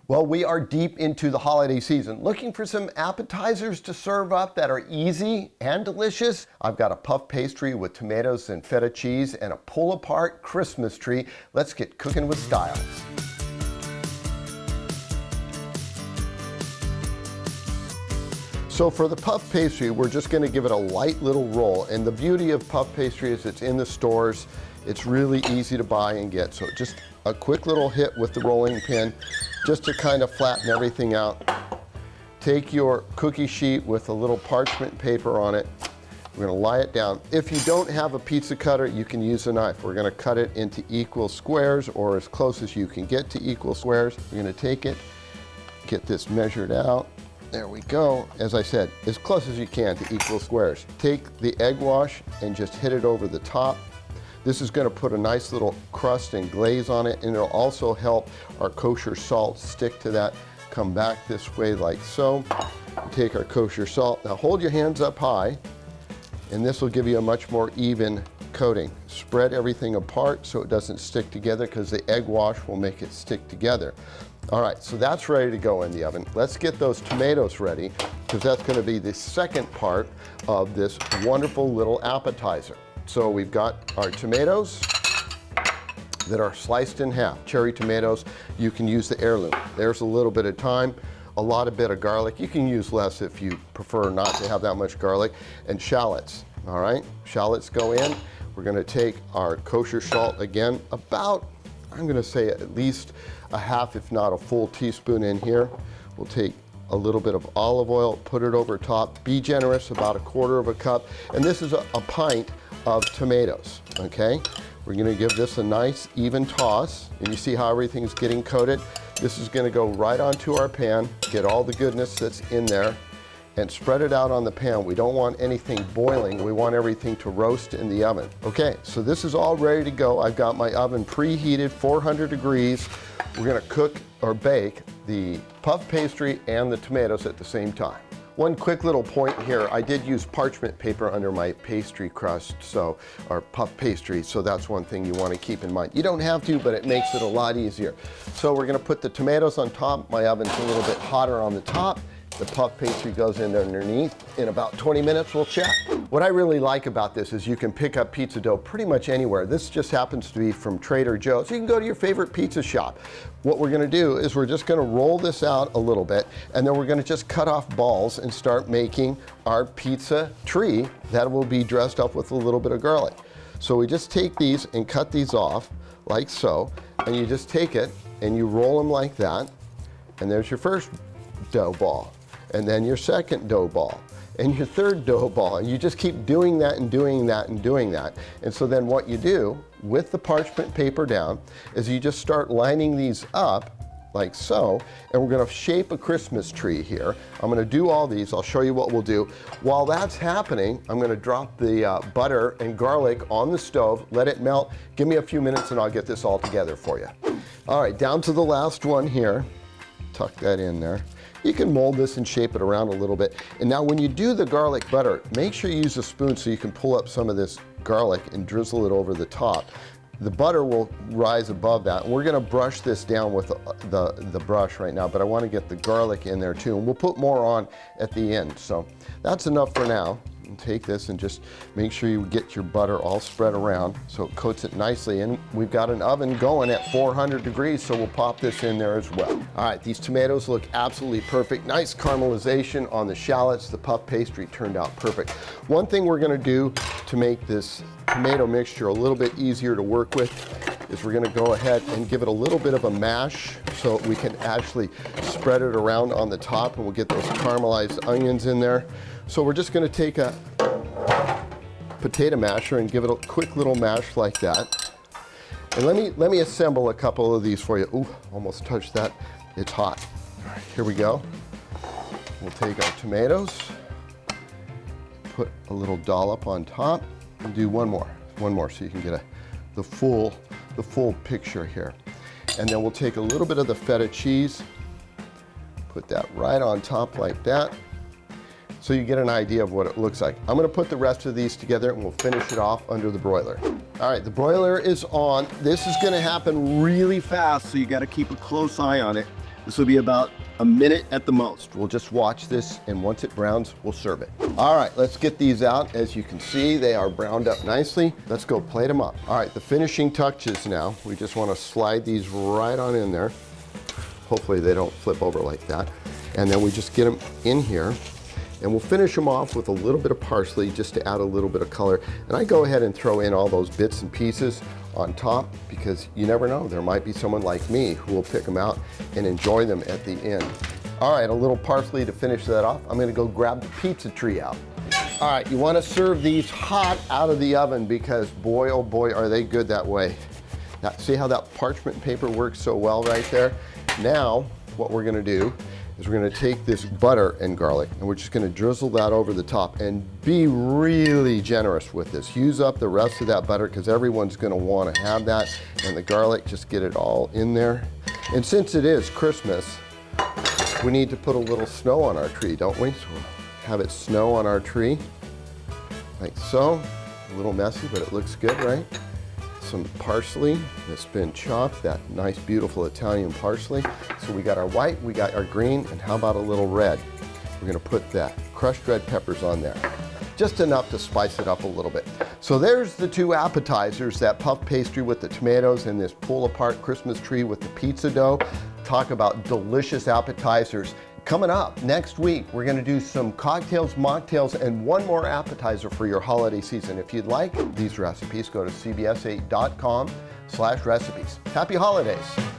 Well, we are deep into the holiday season. Looking for some appetizers to serve up that are easy and delicious? I've got a puff pastry with tomatoes and feta cheese and a pull-apart Christmas tree. Let's get cooking with style. So for the puff pastry, we're just going to give it a light little roll. And the beauty of puff pastry is it's in the stores. It's really easy to buy and get. So just a quick little hit with the rolling pin just to kind of flatten everything out. Take your cookie sheet with a little parchment paper on it. We're going to lie it down. If you don't have a pizza cutter, you can use a knife. We're going to cut it into equal squares or as close as you can get to equal squares. We're going to take it, get this measured out. There we go. As I said, as close as you can to equal squares. Take the egg wash and just hit it over the top. This is going to put a nice little crust and glaze on it, and it'll also help our kosher salt stick to that. Come back this way like so. Take our kosher salt. Now hold your hands up high, and this will give you a much more even coating. Spread everything apart so it doesn't stick together, because the egg wash will make it stick together. All right, so that's ready to go in the oven. Let's get those tomatoes ready, because that's going to be the second part of this wonderful little appetizer. So we've got our tomatoes that are sliced in half. Cherry tomatoes, you can use the heirloom. There's a little bit of thyme, a lot of bit of garlic. You can use less if you prefer not to have that much garlic. And shallots, all right? Shallots go in. We're gonna take our kosher salt again, about, I'm gonna say at least a half, if not a full teaspoon in here. We'll take a little bit of olive oil, put it over top. Be generous, about 1/4 of a cup. And this is a pint of tomatoes, okay? We're gonna give this a nice even toss, and you see how everything's getting coated? This is gonna go right onto our pan, get all the goodness that's in there, and spread it out on the pan. We don't want anything boiling, we want everything to roast in the oven. Okay, so this is all ready to go. I've got my oven preheated, 400 degrees. We're gonna cook or bake the puff pastry and the tomatoes at the same time. One quick little point here, I did use parchment paper under my pastry crust, or puff pastry, so that's one thing you want to keep in mind. You don't have to, but it makes it a lot easier. So we're going to put the tomatoes on top. My oven's a little bit hotter on the top. The puff pastry goes in underneath. In about 20 minutes, we'll check. What I really like about this is you can pick up pizza dough pretty much anywhere. This just happens to be from Trader Joe's. You can go to your favorite pizza shop. What we're gonna do is we're just gonna roll this out a little bit, and then we're gonna just cut off balls and start making our pizza tree that will be dressed up with a little bit of garlic. So we just take these and cut these off like so, and you just take it and you roll them like that, and there's your first dough ball. And then your second dough ball, and your third dough ball, and you just keep doing that and doing that and doing that. And so then what you do with the parchment paper down is you just start lining these up like so, and we're gonna shape a Christmas tree here. I'm gonna do all these, I'll show you what we'll do. While that's happening, I'm gonna drop the butter and garlic on the stove, let it melt. Give me a few minutes and I'll get this all together for you. All right, down to the last one here. Tuck that in there. You can mold this and shape it around a little bit. And now when you do the garlic butter, make sure you use a spoon so you can pull up some of this garlic and drizzle it over the top. The butter will rise above that. We're gonna brush this down with the brush right now, but I wanna get the garlic in there too. And we'll put more on at the end. So that's enough for now. And take this and just make sure you get your butter all spread around so it coats it nicely. And we've got an oven going at 400 degrees, so we'll pop this in there as well. All right, these tomatoes look absolutely perfect. Nice caramelization on the shallots. The puff pastry turned out perfect. One thing we're gonna do to make this tomato mixture a little bit easier to work with is we're gonna go ahead and give it a little bit of a mash so we can actually spread it around on the top, and we'll get those caramelized onions in there. So we're just gonna take a potato masher and give it a quick little mash like that. And let me assemble a couple of these for you. Ooh, almost touched that. It's hot. All right, here we go. We'll take our tomatoes, put a little dollop on top, and do one more so you can get the full picture here. And then we'll take a little bit of the feta cheese, put that right on top like that, so you get an idea of what it looks like. I'm gonna put the rest of these together and we'll finish it off under the broiler. All right, the broiler is on. This is gonna happen really fast, so you gotta keep a close eye on it. This will be about a minute at the most. We'll just watch this, and once it browns, we'll serve it. All right, let's get these out. As you can see, they are browned up nicely. Let's go plate them up. All right, the finishing touches now. We just want to slide these right on in there. Hopefully they don't flip over like that. And then we just get them in here. And we'll finish them off with a little bit of parsley just to add a little bit of color. And I go ahead and throw in all those bits and pieces on top because you never know, there might be someone like me who will pick them out and enjoy them at the end. All right, a little parsley to finish that off. I'm gonna go grab the pizza tree out. All right, you wanna serve these hot out of the oven because boy, oh boy, are they good that way. Now, see how that parchment paper works so well right there? Now, what we're gonna do is we're gonna take this butter and garlic and we're just gonna drizzle that over the top and be really generous with this. Use up the rest of that butter because everyone's gonna wanna have that, and the garlic, just get it all in there. And since it is Christmas, we need to put a little snow on our tree, don't we? So we'll have it snow on our tree, like so. A little messy, but it looks good, right? Some parsley that's been chopped, that nice beautiful Italian parsley. So we got our white, we got our green, and how about a little red? We're gonna put that crushed red peppers on there. Just enough to spice it up a little bit. So there's the two appetizers, that puff pastry with the tomatoes and this pull apart Christmas tree with the pizza dough. Talk about delicious appetizers. Coming up next week, we're gonna do some cocktails, mocktails, and one more appetizer for your holiday season. If you'd like these recipes, go to cbs8.com/recipes. Happy holidays.